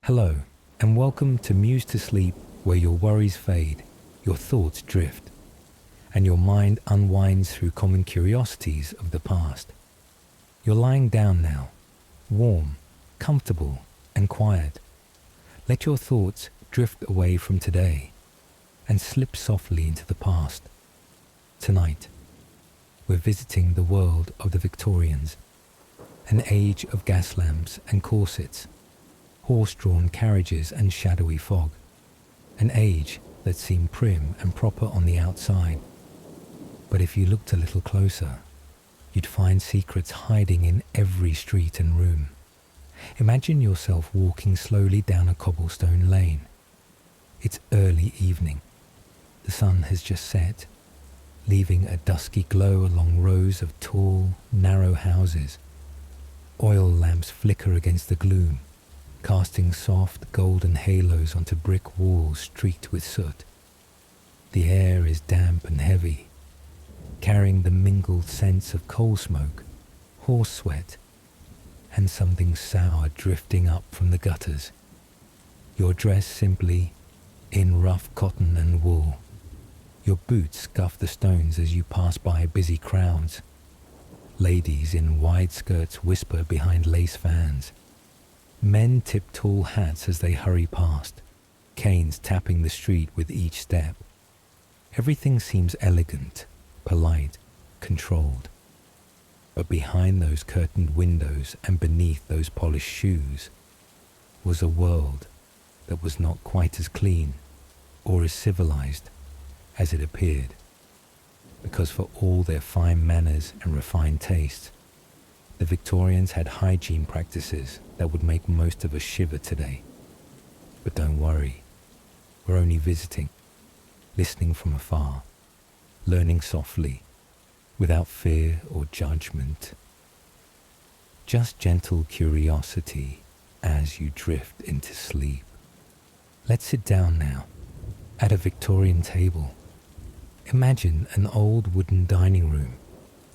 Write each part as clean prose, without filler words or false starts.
Hello, and welcome to Muse to Sleep, where your worries fade, your thoughts drift, and your mind unwinds through common curiosities of the past. You're lying down now, warm, comfortable, and quiet. Let your thoughts drift away from today and slip softly into the past. Tonight, we're visiting the world of the Victorians, an age of gas lamps and corsets, horse-drawn carriages and shadowy fog, an age that seemed prim and proper on the outside. But if you looked a little closer, you'd find secrets hiding in every street and room. Imagine yourself walking slowly down a cobblestone lane. It's early evening. The sun has just set, leaving a dusky glow along rows of tall, narrow houses. Oil lamps flicker against the gloom, casting soft golden halos onto brick walls streaked with soot. The air is damp and heavy, carrying the mingled scents of coal smoke, horse sweat, and something sour drifting up from the gutters. You're dressed simply in rough cotton and wool. Your boots scuff the stones as you pass by busy crowds. Ladies in wide skirts whisper behind lace fans. Men tip tall hats as they hurry past, canes tapping the street with each step. Everything seems elegant, polite, controlled. But behind those curtained windows and beneath those polished shoes was a world that was not quite as clean or as civilized as it appeared. Because for all their fine manners and refined tastes, the Victorians had hygiene practices that would make most of us shiver today. But don't worry, we're only visiting, listening from afar, learning softly, without fear or judgment. Just gentle curiosity as you drift into sleep. Let's sit down now, at a Victorian table. Imagine an old wooden dining room,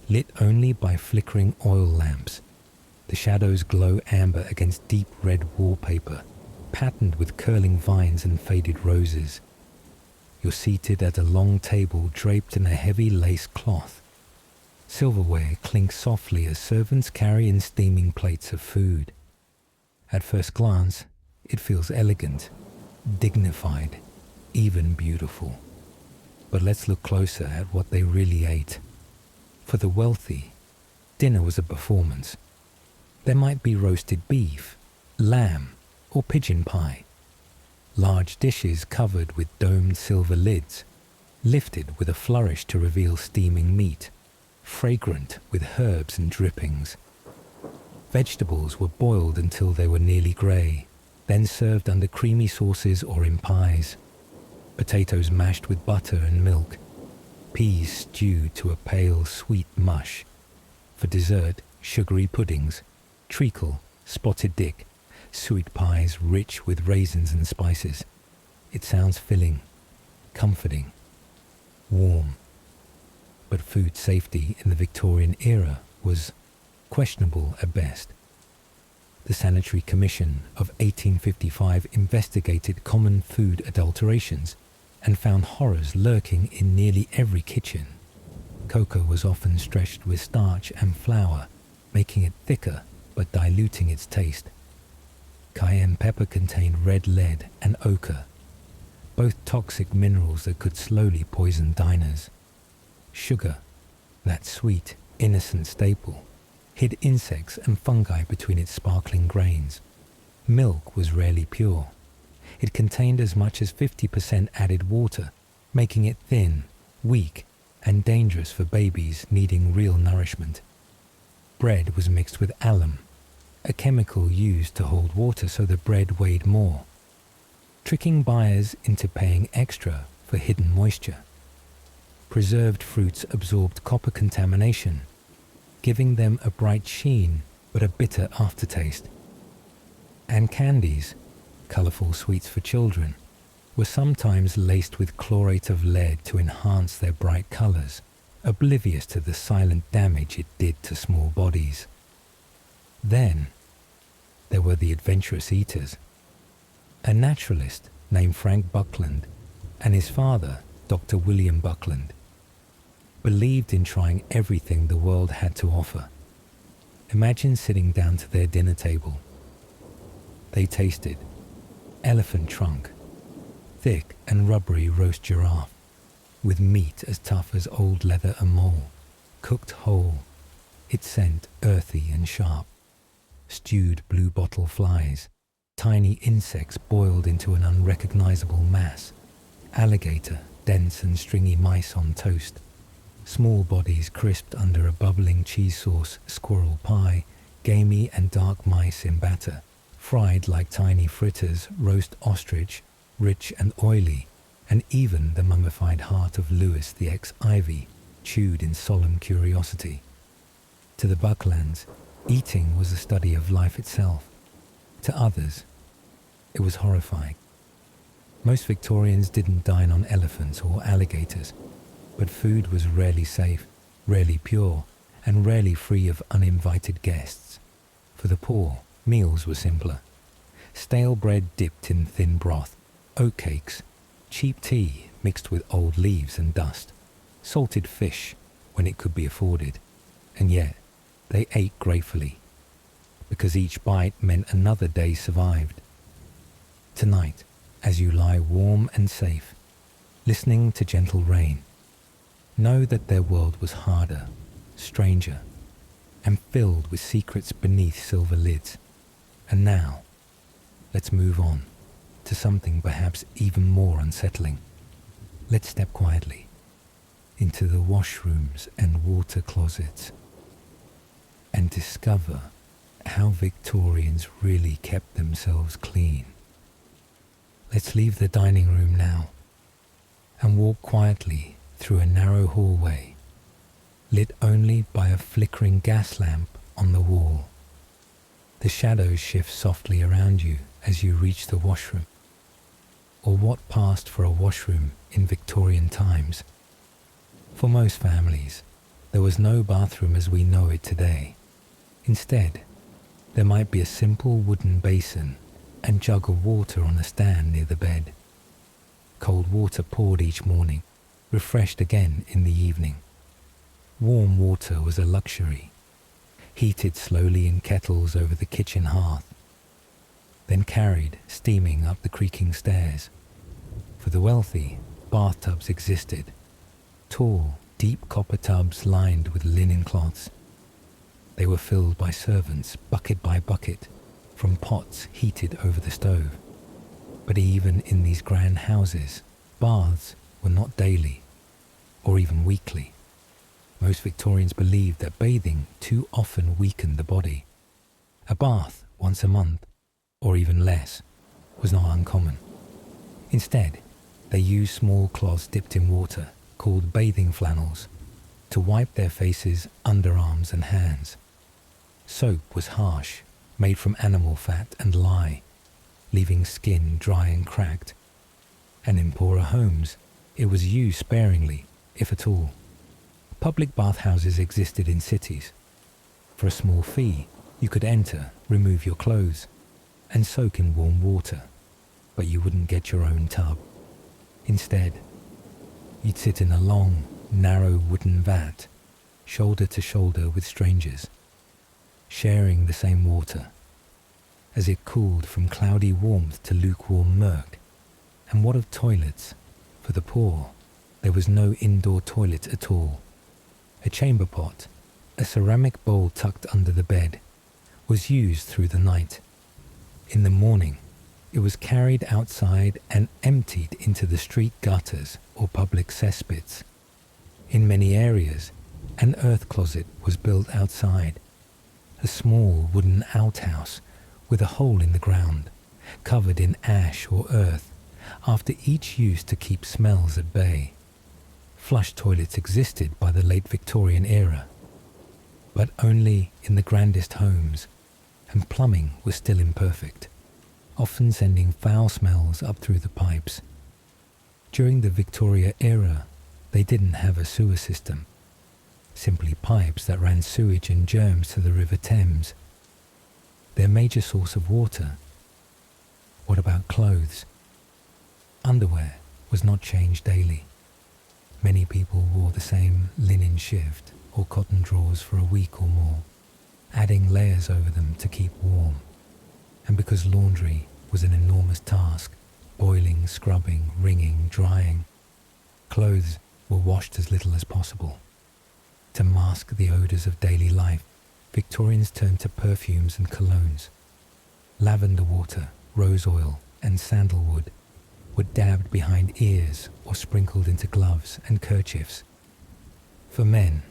lit only by flickering oil lamps. The shadows glow amber against deep red wallpaper, patterned with curling vines and faded roses. You're seated at a long table draped in a heavy lace cloth. Silverware clinks softly as servants carry in steaming plates of food. At first glance, it feels elegant, dignified, even beautiful. But let's look closer at what they really ate. For the wealthy, dinner was a performance. There might be roasted beef, lamb, or pigeon pie. Large dishes covered with domed silver lids, lifted with a flourish to reveal steaming meat, fragrant with herbs and drippings. Vegetables were boiled until they were nearly grey, then served under creamy sauces or in pies. Potatoes mashed with butter and milk, peas stewed to a pale, sweet mush. For dessert, sugary puddings, treacle, spotted dick, sweet pies rich with raisins and spices. It sounds filling, comforting, warm. But food safety in the Victorian era was questionable at best. The Sanitary Commission of 1855 investigated common food adulterations and found horrors lurking in nearly every kitchen. Cocoa was often stretched with starch and flour, making it thicker but diluting its taste. Cayenne pepper contained red lead and ochre, both toxic minerals that could slowly poison diners. Sugar, that sweet, innocent staple, hid insects and fungi between its sparkling grains. Milk was rarely pure. It contained as much as 50% added water, making it thin, weak, and dangerous for babies needing real nourishment. Bread was mixed with alum, a chemical used to hold water so the bread weighed more, tricking buyers into paying extra for hidden moisture. Preserved fruits absorbed copper contamination, giving them a bright sheen but a bitter aftertaste. And candies, colourful sweets for children, were sometimes laced with chlorate of lead to enhance their bright colours, oblivious to the silent damage it did to small bodies. Then, there were the adventurous eaters, A naturalist named Frank Buckland and his father, Dr. William Buckland, believed in trying everything the world had to offer. Imagine sitting down to their dinner table. They tasted elephant trunk, thick and rubbery roast giraffe, with meat as tough as old leather and mole, cooked whole, its scent earthy and sharp, stewed blue bottle flies, tiny insects boiled into an unrecognizable mass, alligator, dense and stringy mice on toast, small bodies crisped under a bubbling cheese sauce, squirrel pie, gamey and dark mice in batter, fried like tiny fritters, roast ostrich, rich and oily, and even the mummified heart of Lewis the ex-Ivy, chewed in solemn curiosity. To the Bucklands, eating was a study of life itself. To others, it was horrifying. Most Victorians didn't dine on elephants or alligators, but food was rarely safe, rarely pure, and rarely free of uninvited guests. For the poor, meals were simpler. Stale bread dipped in thin broth, oatcakes, cheap tea mixed with old leaves and dust, salted fish when it could be afforded, and yet they ate gratefully, because each bite meant another day survived. Tonight, as you lie warm and safe, listening to gentle rain, know that their world was harder, stranger, and filled with secrets beneath silver lids. And now, let's move on to something perhaps even more unsettling. Let's step quietly into the washrooms and water closets and discover how Victorians really kept themselves clean. Let's leave the dining room now and walk quietly through a narrow hallway, lit only by a flickering gas lamp on the wall. The shadows shift softly around you as you reach the washroom, or what passed for a washroom in Victorian times. For most families, there was no bathroom as we know it today. Instead, there might be a simple wooden basin and jug of water on a stand near the bed. Cold water poured each morning, refreshed again in the evening. Warm water was a luxury, heated slowly in kettles over the kitchen hearth, then carried steaming up the creaking stairs. For the wealthy, bathtubs existed, tall, deep copper tubs lined with linen cloths. They were filled by servants, bucket by bucket, from pots heated over the stove. But even in these grand houses, baths were not daily, or even weekly. Most Victorians believed that bathing too often weakened the body. A bath once a month, or even less, was not uncommon. Instead, they used small cloths dipped in water, called bathing flannels, to wipe their faces, underarms and hands. Soap was harsh, made from animal fat and lye, leaving skin dry and cracked. And in poorer homes, it was used sparingly, if at all. Public bathhouses existed in cities. For a small fee, you could enter, remove your clothes, and soak in warm water, but you wouldn't get your own tub. Instead, you'd sit in a long, narrow wooden vat, shoulder to shoulder with strangers, sharing the same water, as it cooled from cloudy warmth to lukewarm murk. And what of toilets? For the poor, there was no indoor toilet at all. A chamber pot, a ceramic bowl tucked under the bed, was used through the night. In the morning, it was carried outside and emptied into the street gutters or public cesspits. In many areas, an earth closet was built outside, a small wooden outhouse with a hole in the ground, covered in ash or earth, after each use to keep smells at bay. Flush toilets existed by the late Victorian era, but only in the grandest homes, and plumbing was still imperfect, often sending foul smells up through the pipes. During the Victoria era, they didn't have a sewer system, simply pipes that ran sewage and germs to the River Thames. Their major source of water What about clothes? Underwear was not changed daily. Many people wore the same linen shift or cotton drawers for a week or more, adding layers over them to keep warm. And because laundry was an enormous task, boiling, scrubbing, wringing, drying, clothes were washed as little as possible. To mask the odours of daily life, Victorians turned to perfumes and colognes. Lavender water, rose oil, and sandalwood were dabbed behind ears or sprinkled into gloves and kerchiefs. For men,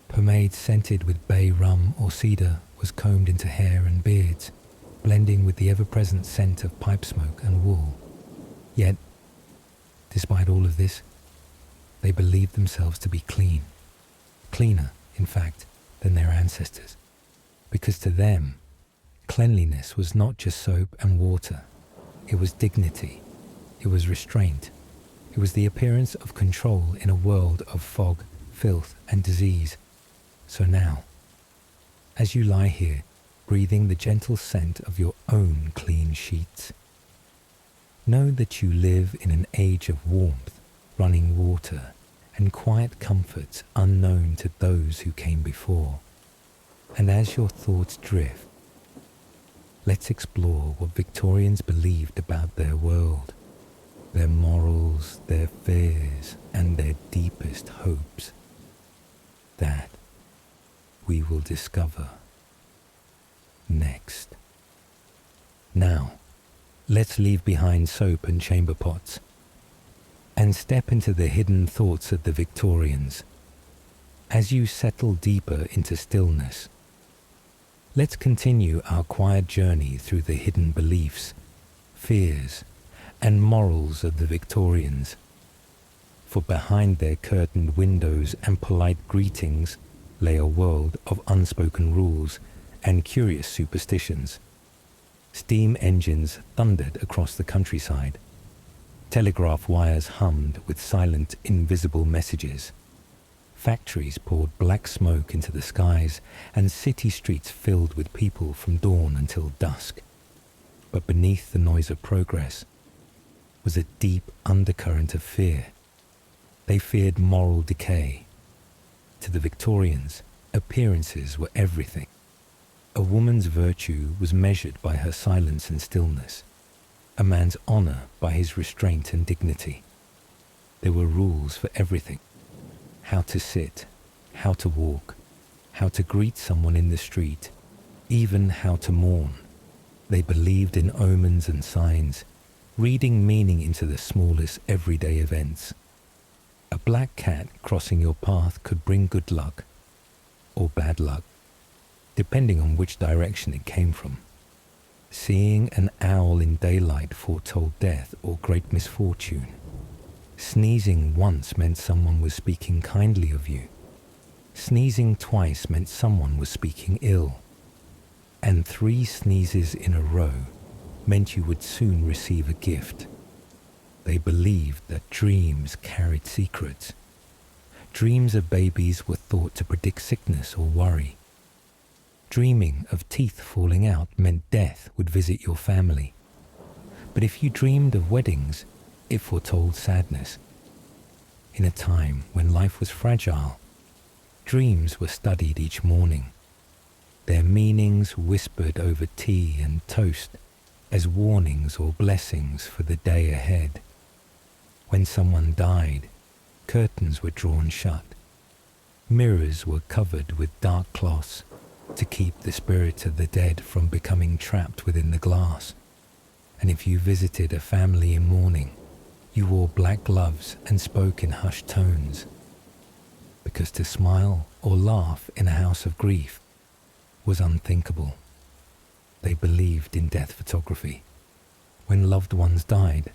pomade scented with bay rum or cedar was combed into hair and beards, blending with the ever-present scent of pipe smoke and wool. Yet, despite all of this, they believed themselves to be clean. Cleaner, in fact, than their ancestors, because to them, cleanliness was not just soap and water. It was dignity. It was restraint. It was the appearance of control in a world of fog, filth, and disease. So now, as you lie here, breathing the gentle scent of your own clean sheets, know that you live in an age of warmth, running water, and quiet comforts unknown to those who came before. And as your thoughts drift, let's explore what Victorians believed about their world, their morals, their fears, and their deepest hopes. That we will discover next. Now, let's leave behind soap and chamber pots and step into the hidden thoughts of the Victorians. As you settle deeper into stillness, let's continue our quiet journey through the hidden beliefs, fears, and morals of the Victorians. For behind their curtained windows and polite greetings lay a world of unspoken rules and curious superstitions. Steam engines thundered across the countryside. Telegraph wires hummed with silent, invisible messages. Factories poured black smoke into the skies, and city streets filled with people from dawn until dusk. But beneath the noise of progress was a deep undercurrent of fear. They feared moral decay. To the Victorians, appearances were everything. A woman's virtue was measured by her silence and stillness, a man's honour by his restraint and dignity. There were rules for everything: how to sit, how to walk, how to greet someone in the street, even how to mourn. They believed in omens and signs, reading meaning into the smallest everyday events. A black cat crossing your path could bring good luck or bad luck, depending on which direction it came from. Seeing an owl in daylight foretold death or great misfortune. Sneezing once meant someone was speaking kindly of you. Sneezing twice meant someone was speaking ill. And 3 sneezes in a row meant you would soon receive a gift. They believed that dreams carried secrets. Dreams of babies were thought to predict sickness or worry. Dreaming of teeth falling out meant death would visit your family. But if you dreamed of weddings, it foretold sadness. In a time when life was fragile, dreams were studied each morning. Their meanings whispered over tea and toast as warnings or blessings for the day ahead. When someone died, curtains were drawn shut. Mirrors were covered with dark cloths to keep the spirits of the dead from becoming trapped within the glass. And if you visited a family in mourning, you wore black gloves and spoke in hushed tones. Because to smile or laugh in a house of grief was unthinkable. They believed in death photography. When loved ones died,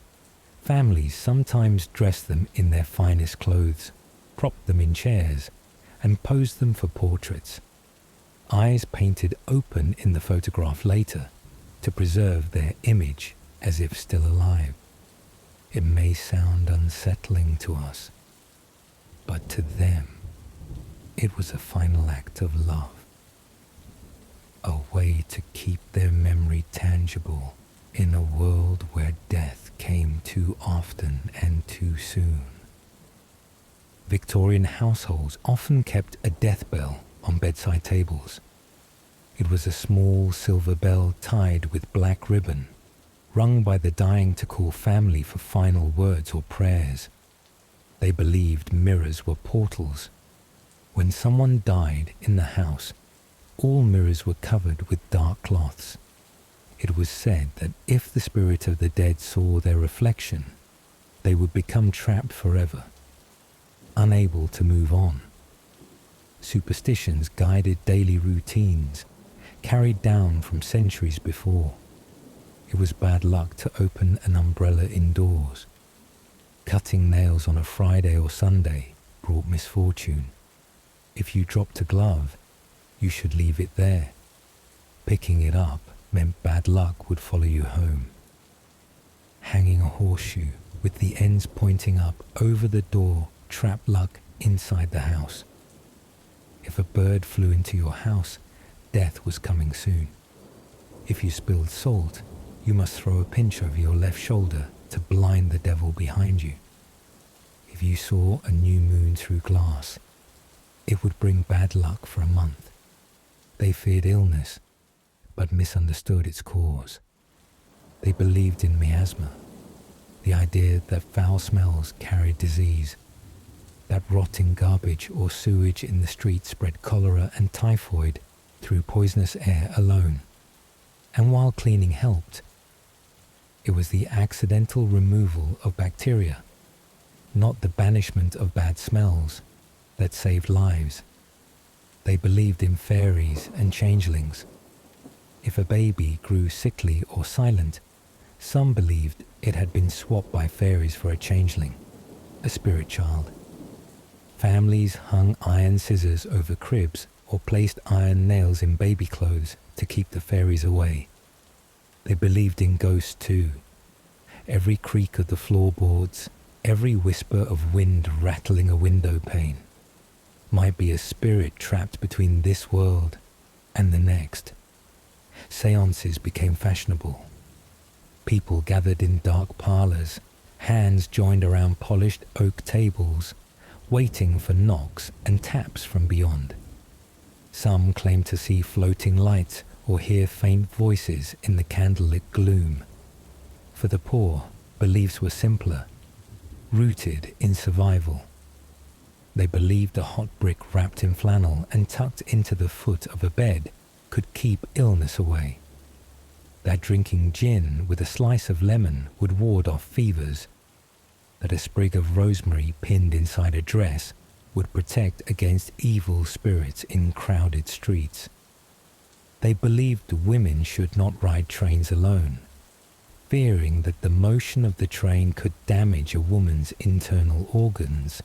families sometimes dressed them in their finest clothes, propped them in chairs, and posed them for portraits. Eyes painted open in the photograph later to preserve their image as if still alive. It may sound unsettling to us, but to them, it was a final act of love, a way to keep their memory tangible in a world where death came too often and too soon. Victorian households often kept a death bell on bedside tables. It was a small silver bell tied with black ribbon, rung by the dying to call family for final words or prayers. They believed mirrors were portals. When someone died in the house, all mirrors were covered with dark cloths. It was said that if the spirit of the dead saw their reflection, they would become trapped forever, unable to move on. Superstitions guided daily routines, carried down from centuries before. It was bad luck to open an umbrella indoors. Cutting nails on a Friday or Sunday brought misfortune. If you dropped a glove, you should leave it there. Picking it up meant bad luck would follow you home. Hanging a horseshoe with the ends pointing up over the door trapped luck inside the house. If a bird flew into your house, death was coming soon. If you spilled salt, you must throw a pinch over your left shoulder to blind the devil behind you. If you saw a new moon through glass, it would bring bad luck for a month. They feared illness, but misunderstood its cause. They believed in miasma, the idea that foul smells carried disease, that rotting garbage or sewage in the street spread cholera and typhoid through poisonous air alone. And while cleaning helped, it was the accidental removal of bacteria, not the banishment of bad smells, that saved lives. They believed in fairies and changelings. If a baby grew sickly or silent, some believed it had been swapped by fairies for a changeling, a spirit child. Families hung iron scissors over cribs or placed iron nails in baby clothes to keep the fairies away. They believed in ghosts too. Every creak of the floorboards, every whisper of wind rattling a window pane might be a spirit trapped between this world and the next. Seances became fashionable. People gathered in dark parlors, hands joined around polished oak tables, waiting for knocks and taps from beyond. Some claimed to see floating lights or hear faint voices in the candlelit gloom. For the poor, beliefs were simpler, rooted in survival. They believed a hot brick wrapped in flannel and tucked into the foot of a bed could keep illness away. That drinking gin with a slice of lemon would ward off fevers. That a sprig of rosemary pinned inside a dress would protect against evil spirits in crowded streets. They believed women should not ride trains alone, fearing that the motion of the train could damage a woman's internal organs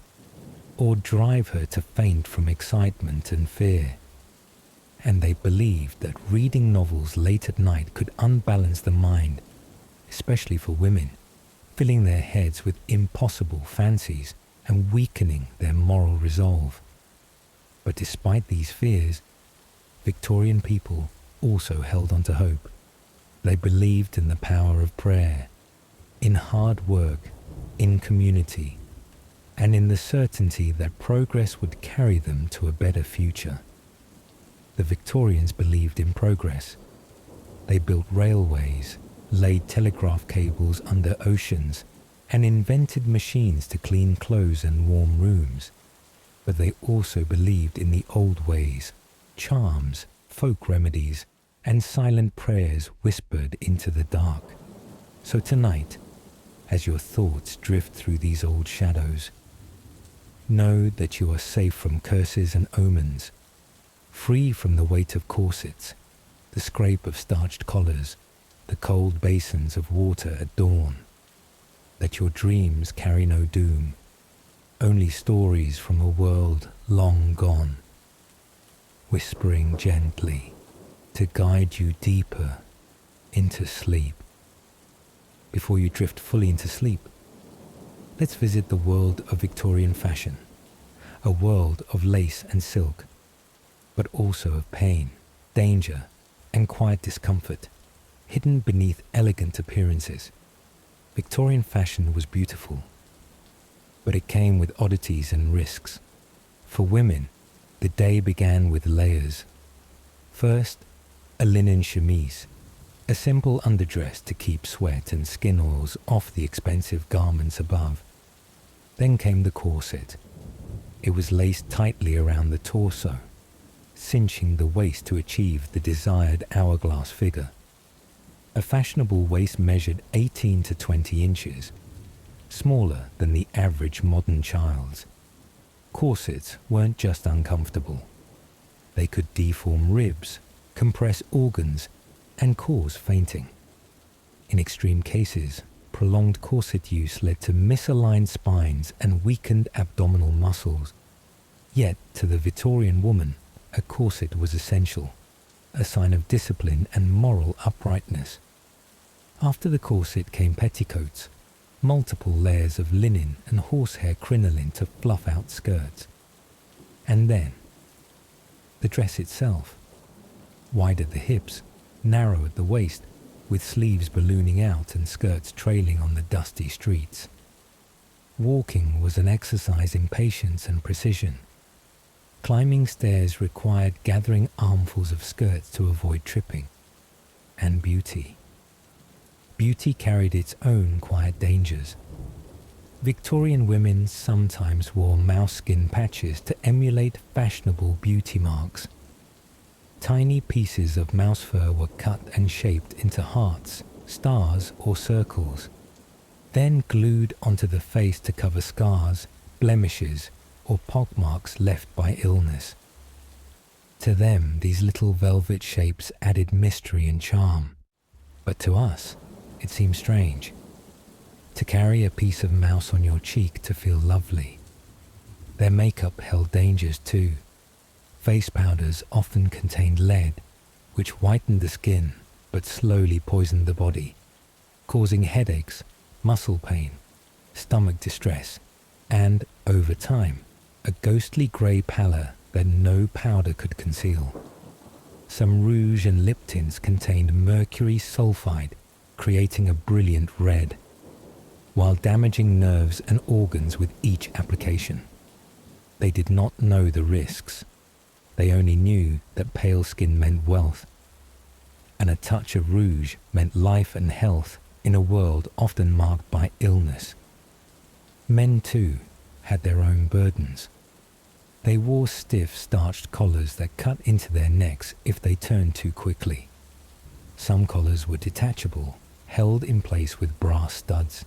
or drive her to faint from excitement and fear. And they believed that reading novels late at night could unbalance the mind, especially for women, filling their heads with impossible fancies and weakening their moral resolve. But despite these fears, Victorian people also held on to hope. They believed in the power of prayer, in hard work, in community, and in the certainty that progress would carry them to a better future. The Victorians believed in progress. They built railways, laid telegraph cables under oceans, and invented machines to clean clothes and warm rooms. But they also believed in the old ways, charms, folk remedies, and silent prayers whispered into the dark. So tonight, as your thoughts drift through these old shadows, know that you are safe from curses and omens, free from the weight of corsets, the scrape of starched collars, the cold basins of water at dawn, that your dreams carry no doom, only stories from a world long gone, whispering gently to guide you deeper into sleep. Before you drift fully into sleep, let's visit the world of Victorian fashion, a world of lace and silk, but also of pain, danger, and quiet discomfort. hidden beneath elegant appearances. Victorian fashion was beautiful, but it came with oddities and risks. For women, the day began with layers. First, a linen chemise, a simple underdress to keep sweat and skin oils off the expensive garments above. Then came the corset. It was laced tightly around the torso, cinching the waist to achieve the desired hourglass figure. A fashionable waist measured 18 to 20 inches, smaller than the average modern child's. Corsets weren't just uncomfortable. They could deform ribs, compress organs, and cause fainting. In extreme cases, prolonged corset use led to misaligned spines and weakened abdominal muscles. Yet, to the Victorian woman, a corset was essential, a sign of discipline and moral uprightness. After the corset came petticoats, multiple layers of linen and horsehair crinoline to fluff out skirts. And then, the dress itself, wide at the hips, narrow at the waist, with sleeves ballooning out and skirts trailing on the dusty streets. Walking was an exercise in patience and precision. Climbing stairs required gathering armfuls of skirts to avoid tripping. And beauty. Beauty carried its own quiet dangers. Victorian women sometimes wore mouse skin patches to emulate fashionable beauty marks. Tiny pieces of mouse fur were cut and shaped into hearts, stars, or circles, then glued onto the face to cover scars, blemishes, or pockmarks left by illness. To them, these little velvet shapes added mystery and charm, but to us, it seems strange. To carry a piece of mouse on your cheek to feel lovely. Their makeup held dangers too. Face powders often contained lead, which whitened the skin but slowly poisoned the body, causing headaches, muscle pain, stomach distress, and, over time, a ghostly grey pallor that no powder could conceal. Some rouge and lip tints contained mercury sulfide, creating a brilliant red, while damaging nerves and organs with each application. They did not know the risks. They only knew that pale skin meant wealth, and a touch of rouge meant life and health in a world often marked by illness. Men, too, had their own burdens. They wore stiff, starched collars that cut into their necks if they turned too quickly. Some collars were detachable, held in place with brass studs.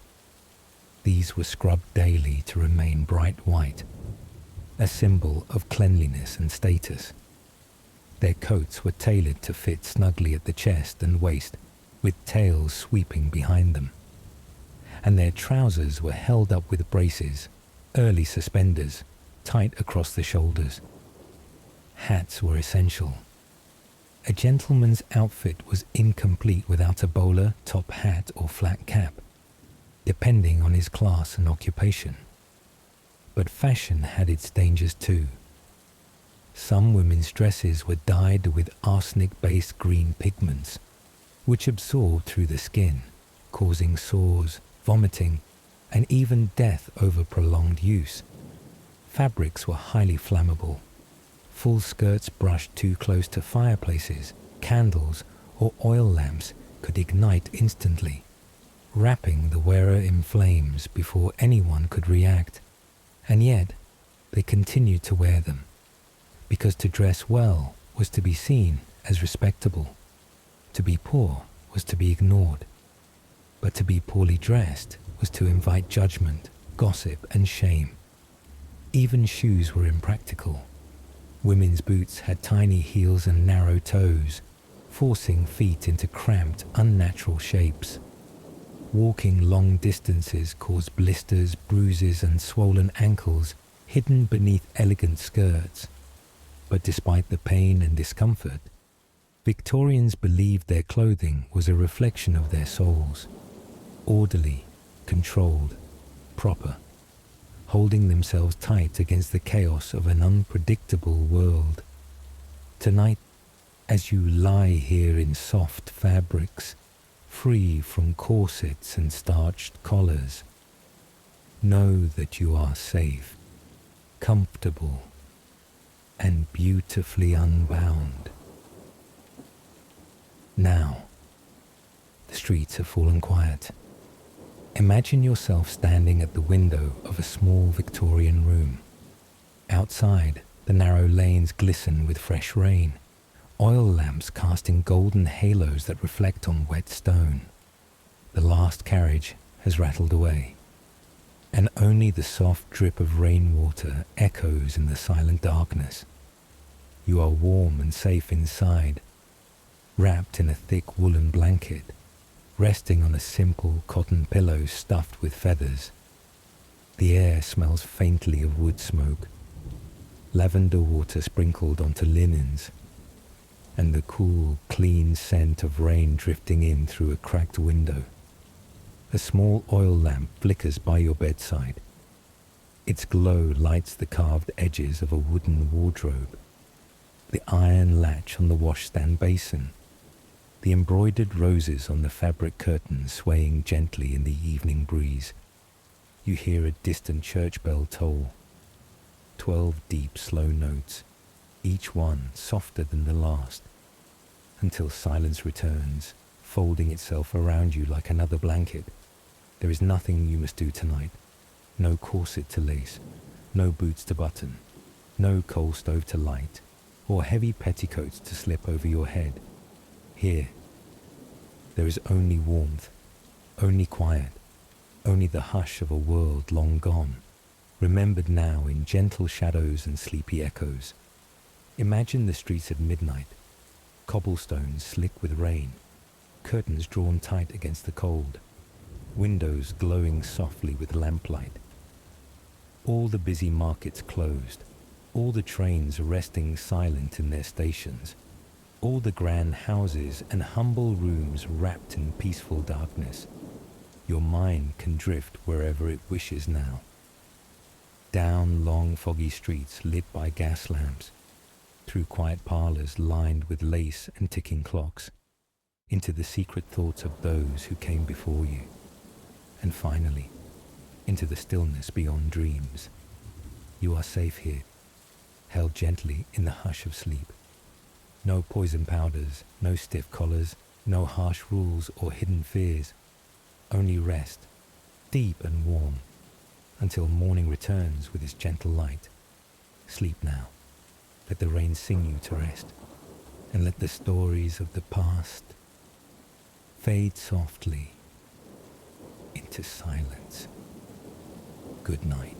These were scrubbed daily to remain bright white, a symbol of cleanliness and status. Their coats were tailored to fit snugly at the chest and waist, with tails sweeping behind them. And their trousers were held up with braces, early suspenders, tight across the shoulders. Hats were essential. A gentleman's outfit was incomplete without a bowler, top hat, or flat cap, depending on his class and occupation. But fashion had its dangers too. Some women's dresses were dyed with arsenic-based green pigments, which absorbed through the skin, causing sores, vomiting, and even death over prolonged use. Fabrics were highly flammable. Full skirts brushed too close to fireplaces, candles, or oil lamps could ignite instantly, wrapping the wearer in flames before anyone could react. And yet, they continued to wear them, because to dress well was to be seen as respectable. To be poor was to be ignored. But to be poorly dressed was to invite judgment, gossip, and shame. Even shoes were impractical. Women's boots had tiny heels and narrow toes, forcing feet into cramped, unnatural shapes. Walking long distances caused blisters, bruises, and swollen ankles hidden beneath elegant skirts. But despite the pain and discomfort, Victorians believed their clothing was a reflection of their souls, orderly, controlled, proper, holding themselves tight against the chaos of an unpredictable world. Tonight, as you lie here in soft fabrics, free from corsets and starched collars. Know that you are safe, comfortable, and beautifully unbound. Now, the streets have fallen quiet. Imagine yourself standing at the window of a small Victorian room. Outside, the narrow lanes glisten with fresh rain, oil lamps casting golden halos that reflect on wet stone. The last carriage has rattled away, and only the soft drip of rainwater echoes in the silent darkness. You are warm and safe inside, wrapped in a thick woolen blanket, resting on a simple cotton pillow stuffed with feathers. The air smells faintly of wood smoke, lavender water sprinkled onto linens, and the cool, clean scent of rain drifting in through a cracked window. A small oil lamp flickers by your bedside. Its glow lights the carved edges of a wooden wardrobe, the iron latch on the washstand basin, the embroidered roses on the fabric curtains swaying gently in the evening breeze. You hear a distant church bell toll. 12 deep, slow notes, each one softer than the last, until silence returns, folding itself around you like another blanket. There is nothing you must do tonight. No corset to lace, no boots to button, no coal stove to light, or heavy petticoats to slip over your head. Here, there is only warmth, only quiet, only the hush of a world long gone, remembered now in gentle shadows and sleepy echoes. Imagine the streets at midnight, cobblestones slick with rain, curtains drawn tight against the cold, windows glowing softly with lamplight. All the busy markets closed, all the trains resting silent in their stations, all the grand houses and humble rooms wrapped in peaceful darkness. Your mind can drift wherever it wishes now. Down long foggy streets lit by gas lamps, through quiet parlors lined with lace and ticking clocks, into the secret thoughts of those who came before you, and finally, into the stillness beyond dreams. You are safe here, held gently in the hush of sleep. No poison powders, no stiff collars, no harsh rules or hidden fears. Only rest, deep and warm, until morning returns with its gentle light. Sleep now. Let the rain sing you to rest, and let the stories of the past fade softly into silence. Good night.